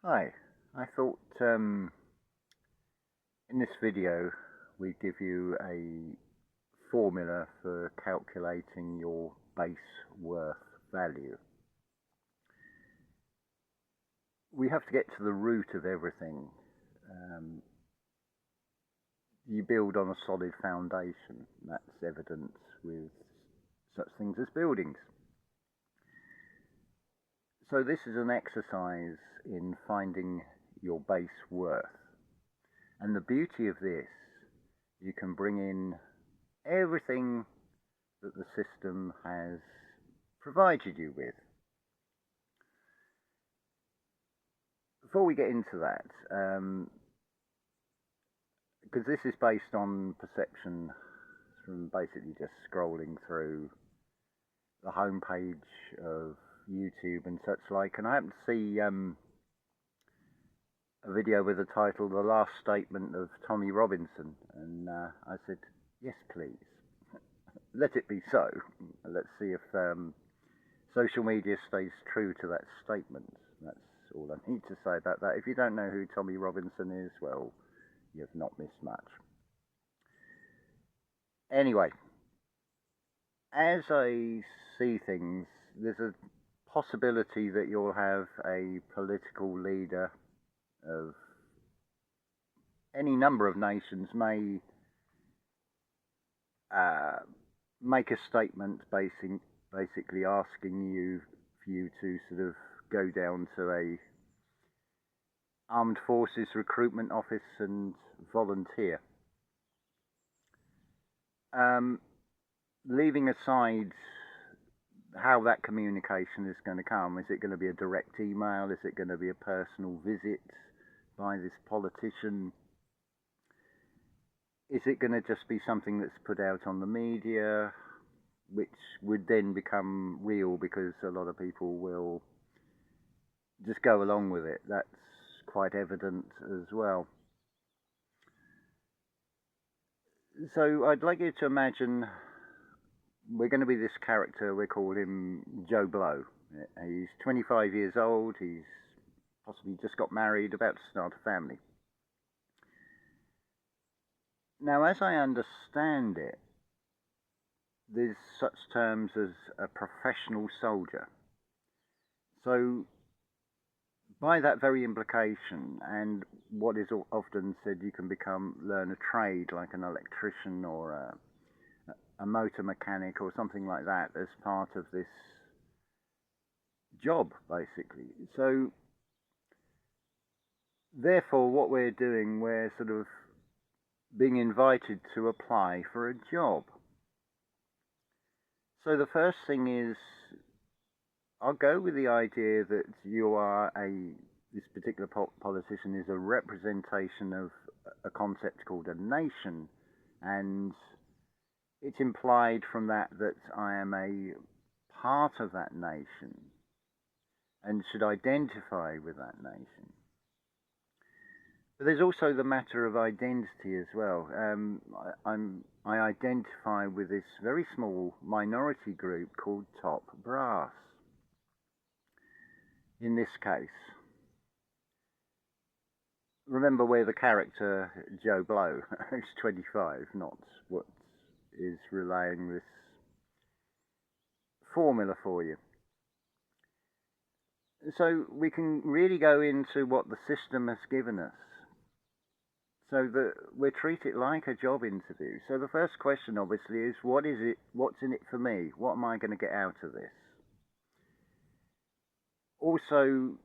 Hi, I thought in this video we'd give you a formula for calculating your base worth value. We have to get to the root of everything. You build on a solid foundation. That's evident with such things as buildings. So this is an exercise in finding your base worth. And the beauty of this, you can bring in everything that the system has provided you with. Before we get into that, because this is based on perception from basically just scrolling through the homepage of YouTube and such like, and I happened to see a video with the title "The Last Statement of Tommy Robinson," and I said, yes please, let it be so. Let's see if social media stays true to that statement. That's all I need to say about that. If you don't know who Tommy Robinson is, well, you've not missed much. Anyway, as I see things, there's a possibility that you'll have a political leader of any number of nations may make a statement basically asking you to sort of go down to a armed forces recruitment office and volunteer. Leaving aside how that communication is going to come, is it going to be a direct email? Is it going to be a personal visit by this politician? Is it going to just be something that's put out on the media, which would then become real because a lot of people will just go along with it? That's quite evident as well. So I'd like you to imagine we're going to be this character, we call him Joe Blow. He's 25 years old, he's possibly just got married, about to start a family. Now, as I understand it, there's such terms as a professional soldier. So by that very implication, and what is often said, you can learn a trade like an electrician or a motor mechanic or something like that as part of this job, basically. So therefore what we're doing, we're sort of being invited to apply for a job. So the first thing is, I'll go with the idea that you are this particular politician is a representation of a concept called a nation, and it's implied from that I am a part of that nation and should identify with that nation. But there's also the matter of identity as well. I identify with this very small minority group called top brass. In this case, remember, we're the character Joe Blow, who's 25, not what is relaying this formula for you. So we can really go into what the system has given us, so that we treat it like a job interview. So the first question obviously is, what is it? What's in it for me? What am I going to get out of this? Also,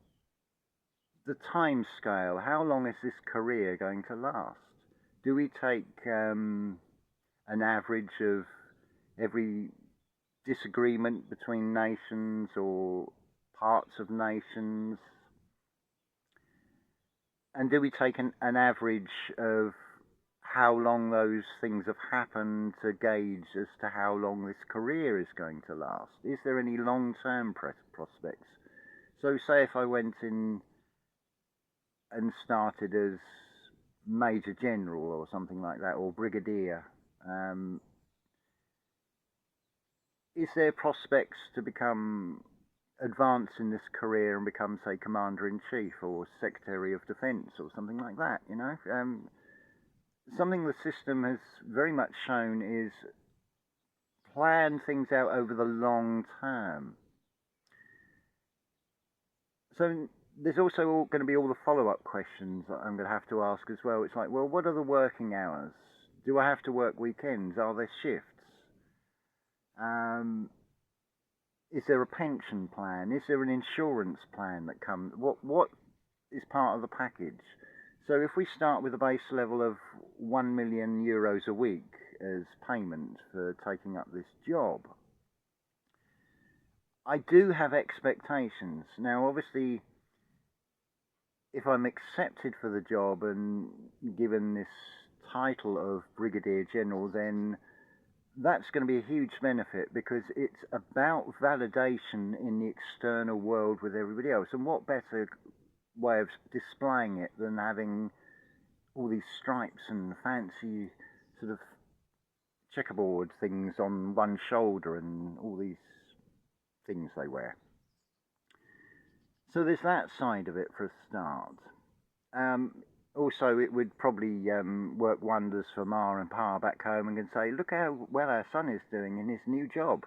the time scale. How long is this career going to last? Do we take an average of every disagreement between nations or parts of nations? And do we take an average of how long those things have happened to gauge as to how long this career is going to last? Is there any long-term prospects? So say if I went in and started as Major General or something like that, or Brigadier, is there prospects to become advance in this career and become, say, Commander-in-Chief or Secretary of Defence or something like that, you know. Something the system has very much shown is plan things out over the long term. So there's also going to be all the follow-up questions that I'm going to have to ask as well. It's like, well, what are the working hours? Do I have to work weekends? Are there shifts? Is there a pension plan? Is there an insurance plan that comes? What is part of the package? So if we start with a base level of €1 million a week as payment for taking up this job, I do have expectations. Now, obviously, if I'm accepted for the job and given this title of Brigadier General, then that's going to be a huge benefit, because it's about validation in the external world with everybody else. And what better way of displaying it than having all these stripes and fancy sort of checkerboard things on one shoulder and all these things they wear. So there's that side of it for a start. Also, it would probably work wonders for Ma and Pa back home and can say, look how well our son is doing in his new job.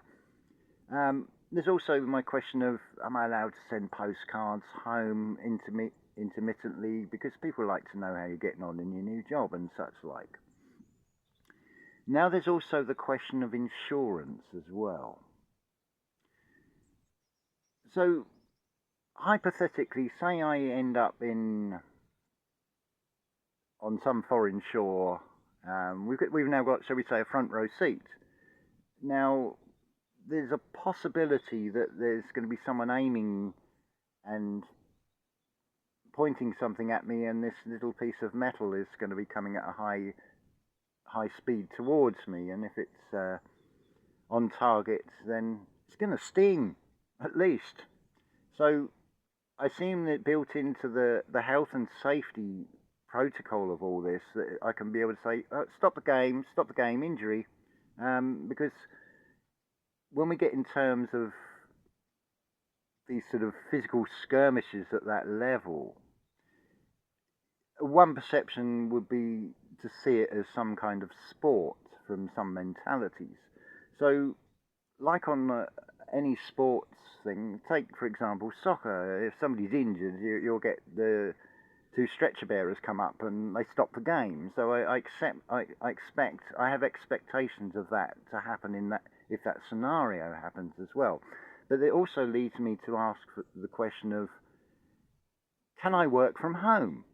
There's also my question of, am I allowed to send postcards home intermittently, because people like to know how you're getting on in your new job and such like. Now there's also the question of insurance as well. So, hypothetically, say I end up on some foreign shore. We've now got, shall we say, a front row seat. Now, there's a possibility that there's going to be someone aiming and pointing something at me, and this little piece of metal is going to be coming at a high speed towards me, and if it's on target, then it's going to sting, at least. So I assume that built into the health and safety protocol of all this, that I can be able to say, stop the game, injury, because when we get in terms of these sort of physical skirmishes at that level, one perception would be to see it as some kind of sport from some mentalities. So, like on any sports thing, take for example soccer. If somebody's injured, you'll get the two stretcher bearers come up and they stop the game. So I have expectations of that to happen in that, if that scenario happens as well. But it also leads me to ask the question of, can I work from home?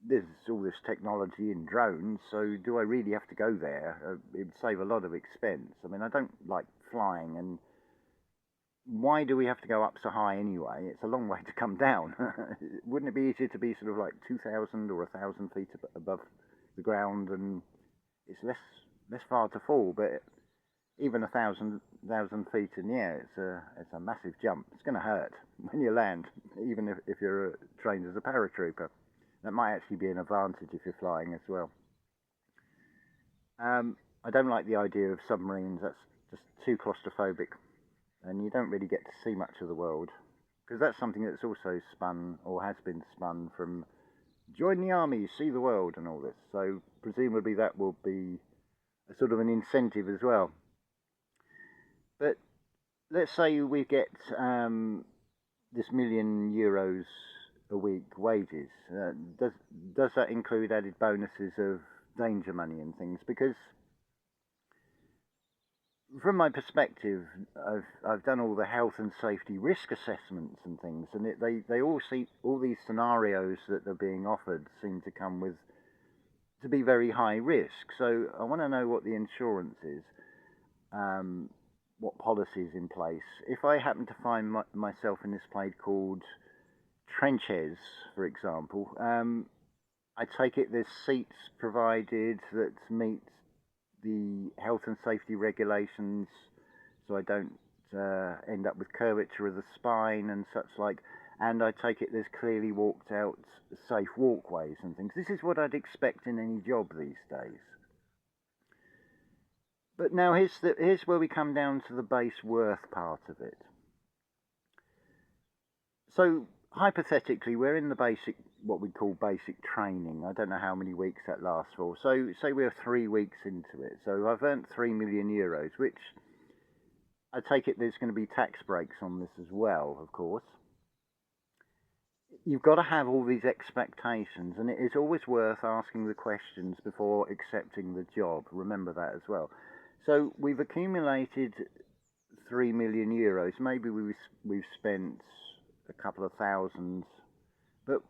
There's all this technology in drones, so do I really have to go there? It would save a lot of expense. I mean, I don't like flying, and why do we have to go up so high anyway? It's a long way to come down. Wouldn't it be easier to be sort of like 2,000 or 1,000 feet above the ground, and it's less far to fall? But even 1,000 feet in the air, it's a massive jump. It's going to hurt when you land, even if you're trained as a paratrooper. That might actually be an advantage if you're flying as well. I don't like the idea of submarines. That's just too claustrophobic, and you don't really get to see much of the world, because that's something that's also spun, or has been spun, from join the army, see the world and all this. So presumably that will be a sort of an incentive as well. But let's say we get this €1 million a week wages. Does that include added bonuses of danger money and things? Because from my perspective, I've done all the health and safety risk assessments and things, and they all see all these scenarios that are being offered seem to come with to be very high risk. So I want to know what the insurance is, what policies in place. If I happen to find myself in this place called trenches, for example, I take it there's seats provided that meet the health and safety regulations, so I don't end up with curvature of the spine and such like, and I take it there's clearly walked out safe walkways and things. This is what I'd expect in any job these days. But now here's where we come down to the base worth part of it. So hypothetically, we're in the basic, what we call basic training. I don't know how many weeks that lasts for. So say we're 3 weeks into it. So I've earned 3 million euros, which I take it there's going to be tax breaks on this as well, of course. You've got to have all these expectations, and it is always worth asking the questions before accepting the job. Remember that as well. So we've accumulated 3 million euros. Maybe we've spent a couple of thousands, but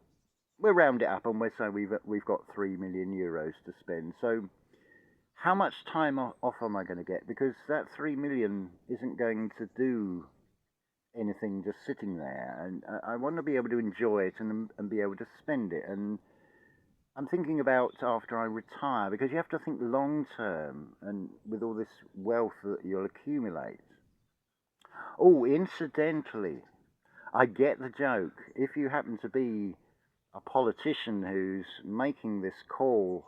we'll round it up and we'll say we've got 3 million euros to spend. So how much time off am I going to get? Because that 3 million isn't going to do anything just sitting there, and I want to be able to enjoy it and be able to spend it. And I'm thinking about after I retire, because you have to think long term, and with all this wealth that you'll accumulate. Oh, incidentally, I get the joke. If you happen to be a politician who's making this call,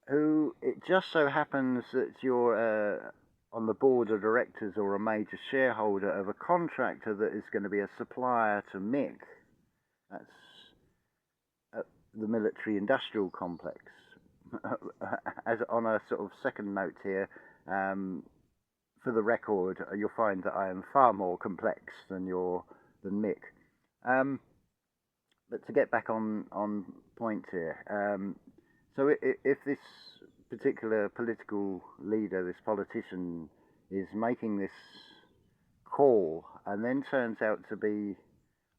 who it just so happens that you're on the board of directors or a major shareholder of a contractor that is going to be a supplier to MIC, that's the military industrial complex. As on a sort of second note here, for the record, you'll find that I am far more complex than MIC. But to get back on point here, so if this particular political leader, this politician, is making this call and then turns out to be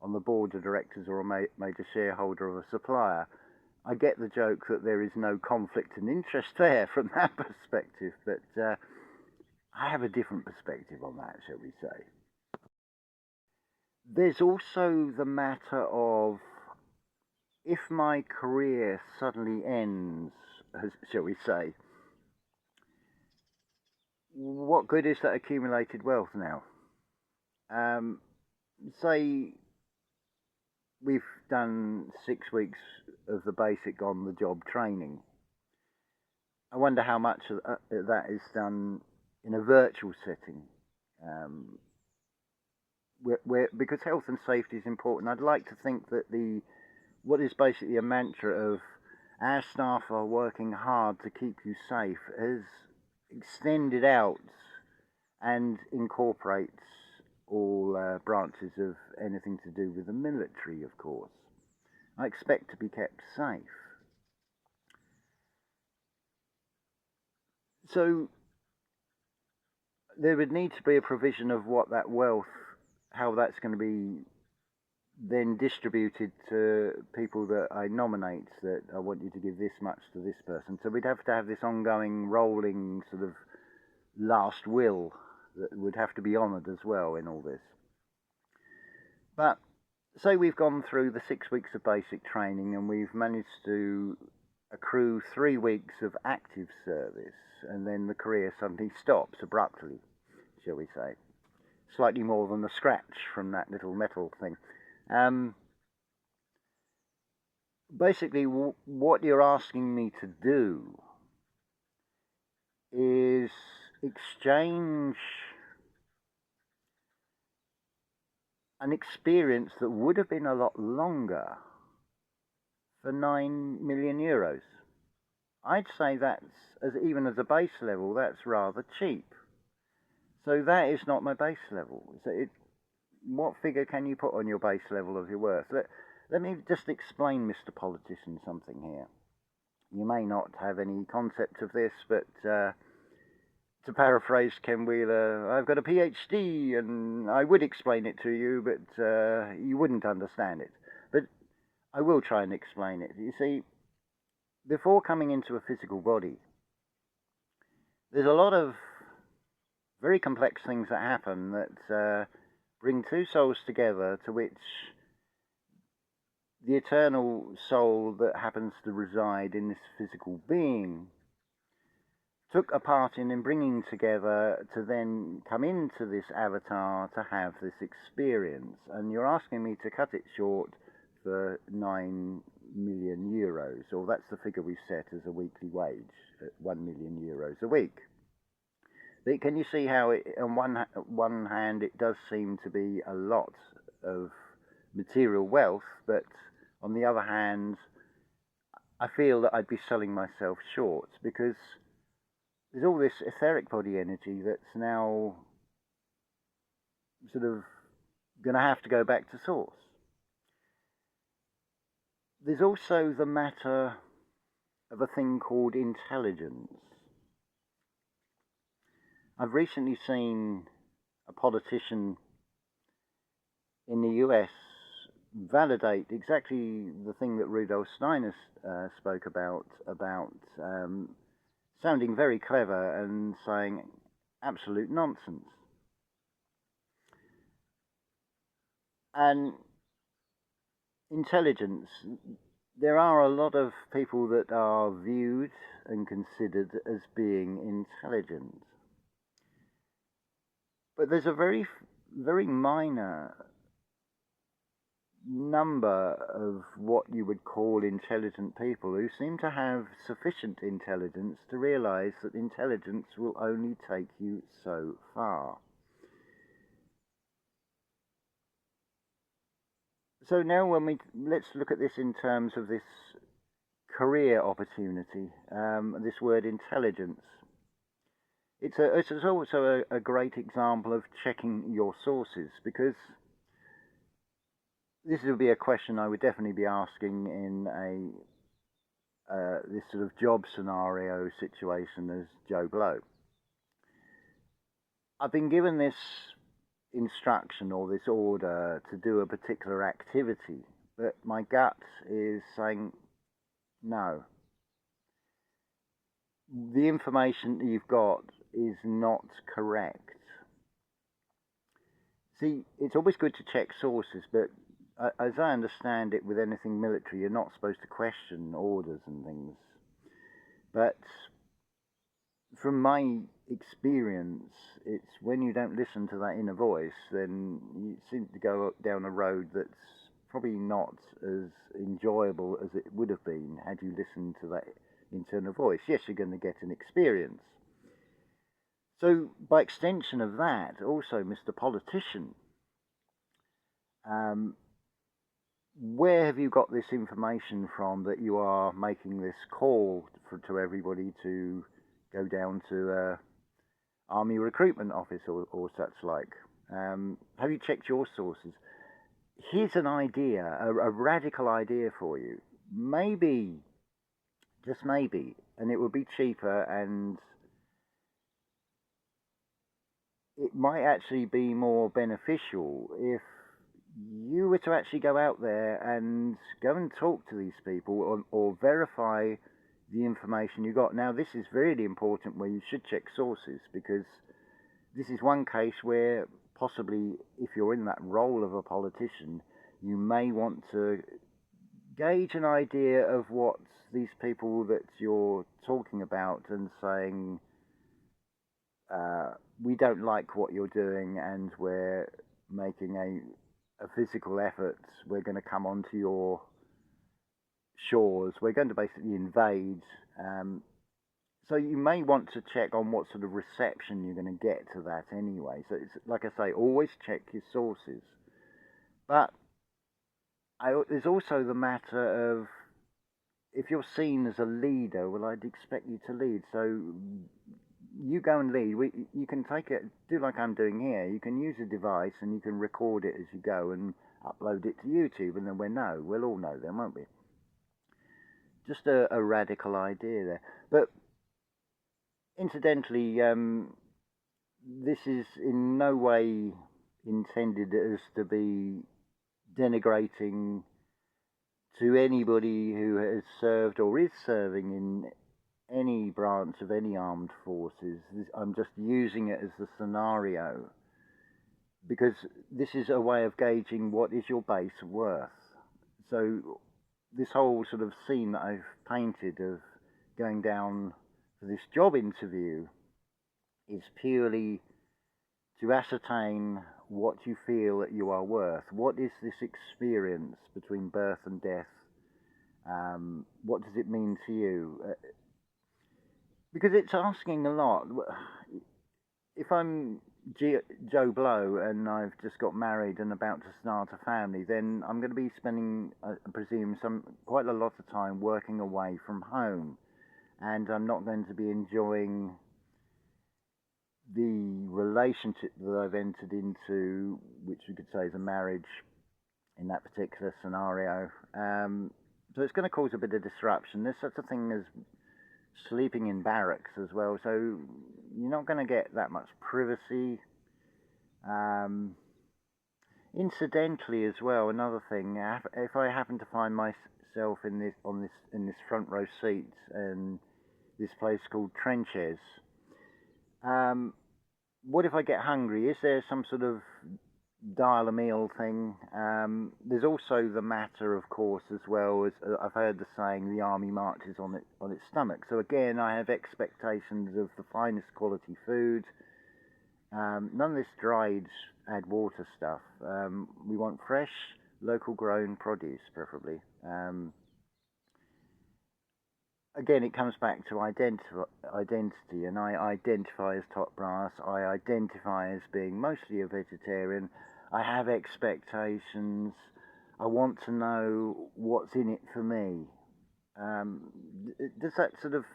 on the board of directors or a major shareholder of a supplier, I get the joke that there is no conflict in interest there from that perspective, but I have a different perspective on that, shall we say. There's also the matter of, if my career suddenly ends, shall we say, what good is that accumulated wealth now? Say we've done 6 weeks of the basic on-the-job training. I wonder how much of that is done in a virtual setting, because health and safety is important. I'd like to think that what is basically a mantra of our staff are working hard to keep you safe has extended out and incorporates all branches of anything to do with the military, of course. I expect to be kept safe. So there would need to be a provision of what that wealth, how that's going to be then distributed to people that I nominate, that I want you to give this much to this person. So we'd have to have this ongoing, rolling sort of last will that would have to be honoured as well in all this. But say we've gone through the 6 weeks of basic training and we've managed to accrue 3 weeks of active service, and then the career suddenly stops abruptly, shall we say. Slightly more than a scratch from that little metal thing. Basically, what you're asking me to do is exchange an experience that would have been a lot longer for 9 million euros. I'd say that's, even as a base level, that's rather cheap. So that is not my base level. So what figure can you put on your base level of your worth? Let me just explain, Mr. Politician, something here. You may not have any concept of this, but to paraphrase Ken Wheeler, I've got a PhD, and I would explain it to you, but you wouldn't understand it. But I will try and explain it. You see, before coming into a physical body, there's a lot of very complex things that happen that bring two souls together, to which the eternal soul that happens to reside in this physical being took a part in bringing together to then come into this avatar to have this experience. And you're asking me to cut it short for 9 million euros, or that's the figure we set as a weekly wage, at 1 million euros a week. But can you see how, on one hand, it does seem to be a lot of material wealth, but on the other hand, I feel that I'd be selling myself short, because there's all this etheric body energy that's now sort of going to have to go back to source. There's also the matter of a thing called intelligence. I've recently seen a politician in the US validate exactly the thing that Rudolf Steiner spoke about sounding very clever and saying absolute nonsense. And intelligence, there are a lot of people that are viewed and considered as being intelligent. But there's a very, very minor number of what you would call intelligent people who seem to have sufficient intelligence to realize that intelligence will only take you so far. So now let's look at this in terms of this career opportunity, this word intelligence. It's also a great example of checking your sources, because this would be a question I would definitely be asking in this sort of job scenario situation as Joe Blow. I've been given this instruction or this order to do a particular activity, but my gut is saying no. The information that you've got is not correct. See, it's always good to check sources, but as I understand it, with anything military, you're not supposed to question orders and things. But from my experience, it's when you don't listen to that inner voice, then you seem to go down a road that's probably not as enjoyable as it would have been had you listened to that internal voice. Yes, you're going to get an experience. So, by extension of that, also, Mr. Politician, where have you got this information from that you are making this call to everybody to go down to Army Recruitment Office or such like? Have you checked your sources? Here's an idea, a radical idea for you. Maybe, just maybe, and it would be cheaper, and it might actually be more beneficial if you were to actually go out there and go and talk to these people, or verify the information you got. Now, this is really important, where you should check sources, because this is one case where possibly, if you're in that role of a politician, you may want to gauge an idea of what these people that you're talking about and saying, we don't like what you're doing, and we're making a physical effort. We're going to come onto your shores. We're going to basically invade. So you may want to check on what sort of reception you're going to get to that anyway. So it's, like I say, always check your sources. But there's also the matter of, if you're seen as a leader, well, I'd expect you to lead. So you go and lead. You can take it, do like I'm doing here. You can use a device and you can record it as you go and upload it to YouTube, and then we'll all know then, won't we? Just a radical idea there. But incidentally, this is in no way intended as to be denigrating to anybody who has served or is serving in any branch of any armed forces. I'm just using it as the scenario, because this is a way of gauging what is your base worth. So this whole sort of scene that I've painted of going down for this job interview is purely to ascertain what you feel that you are worth. What is this experience between birth and death? What does it mean to you? Because it's asking a lot. if I'm Joe Blow and I've just got married and about to start a family, then I'm going to be spending, I presume, quite a lot of time working away from home, and I'm not going to be enjoying the relationship that I've entered into, which we could say is a marriage in that particular scenario. So it's going to cause a bit of disruption. There's such a thing as sleeping in barracks as well, so you're not going to get that much privacy. Incidentally, as well, another thing, if I happen to find myself in this front row seat in this place called Trenches, what if I get hungry? Is there some sort of dial a meal thing? There's also the matter, of course, as well as I've heard the saying, the army marches on its stomach. So again, I have expectations of the finest quality food. None of this dried, add water stuff. We want fresh, local grown produce, preferably. Again, it comes back to identity, and I identify as top brass. I identify as being mostly a vegetarian. I have expectations. I want to know what's in it for me. Does that sort of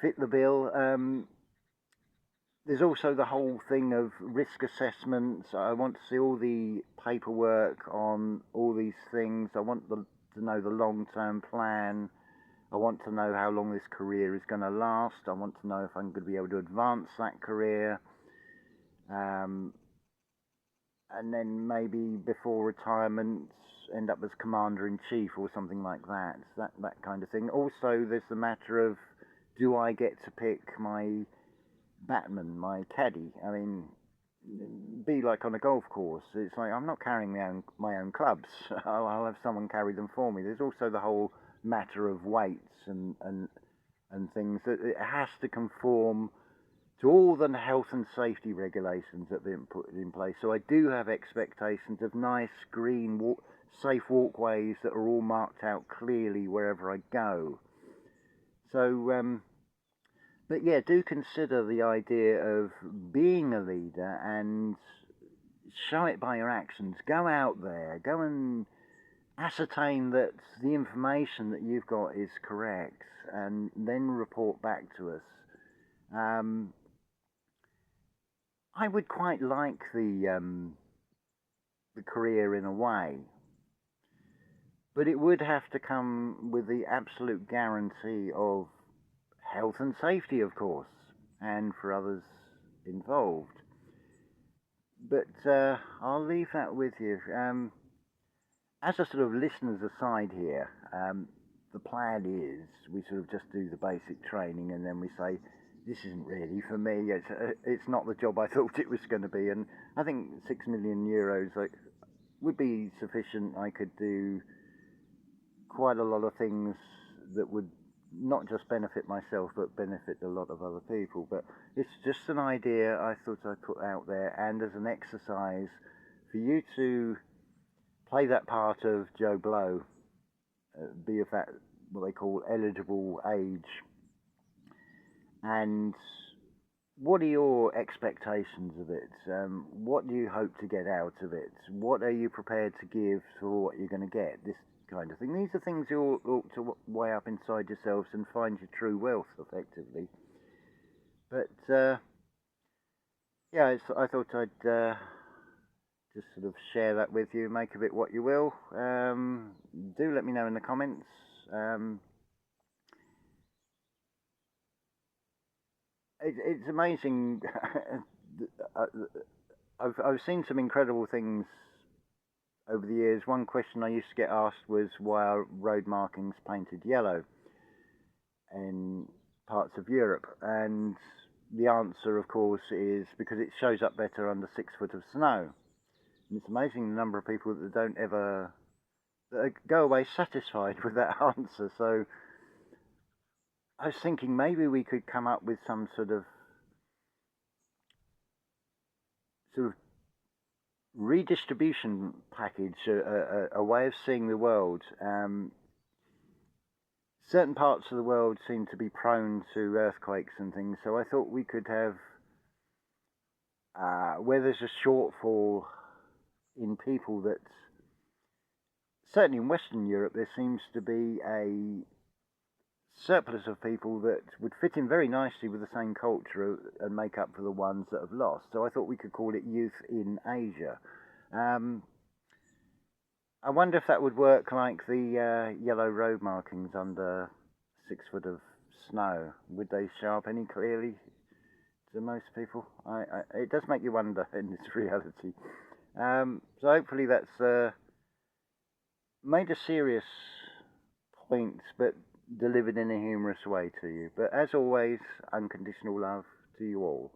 fit the bill? There's also the whole thing of risk assessments. I want to see all the paperwork on all these things. I want to know the long-term plan. I want to know how long this career is going to last. I want to know if I'm going to be able to advance that career. And then maybe before retirement, end up as commander-in-chief or something like that. That kind of thing. Also, there's the matter of, do I get to pick my batman, my caddy? I mean, be like on a golf course. It's like, I'm not carrying my own clubs. I'll have someone carry them for me. There's also the whole matter of weights and things, that it has to conform to all the health and safety regulations that have been put in place. So I do have expectations of nice green safe walkways that are all marked out clearly wherever I go. So but yeah, do consider the idea of being a leader and show it by your actions. Go out there, go and ascertain that the information that you've got is correct, and then report back to us. I would quite like the career in a way, but it would have to come with the absolute guarantee of health and safety, of course, and for others involved. But I'll leave that with you. As a sort of listener's aside here, the plan is we sort of just do the basic training, and then we say, this isn't really for me. It's not the job I thought it was going to be. And I think €6 million would be sufficient. I could do quite a lot of things that would not just benefit myself, but benefit a lot of other people. But it's just an idea I thought I'd put out there, and as an exercise for you to play that part of Joe Blow, be of that, what they call eligible age. And what are your expectations of it? What do you hope to get out of it? What are you prepared to give for what you're going to get? This kind of thing. These are things you ought to weigh up inside yourselves and find your true wealth, effectively. But yeah, I thought I'd just sort of share that with you. Make of it what you will. Do let me know in the comments. It's amazing. I've seen some incredible things over the years. One question I used to get asked was, why are road markings painted yellow in parts of Europe? And the answer, of course, is because it shows up better under 6 foot of snow. And it's amazing the number of people that don't ever go away satisfied with that answer. So I was thinking maybe we could come up with some sort of redistribution package, a way of seeing the world. Certain parts of the world seem to be prone to earthquakes and things, so I thought we could have where there's a shortfall in people that, certainly in Western Europe, there seems to be a surplus of people that would fit in very nicely with the same culture and make up for the ones that have lost. So I thought we could call it Youth in Asia. I wonder if that would work like the yellow road markings under 6 foot of snow. Would they show up any clearly to most people? It does make you wonder in this reality. So hopefully that's made a serious point, but delivered in a humorous way to you. But as always, unconditional love to you all.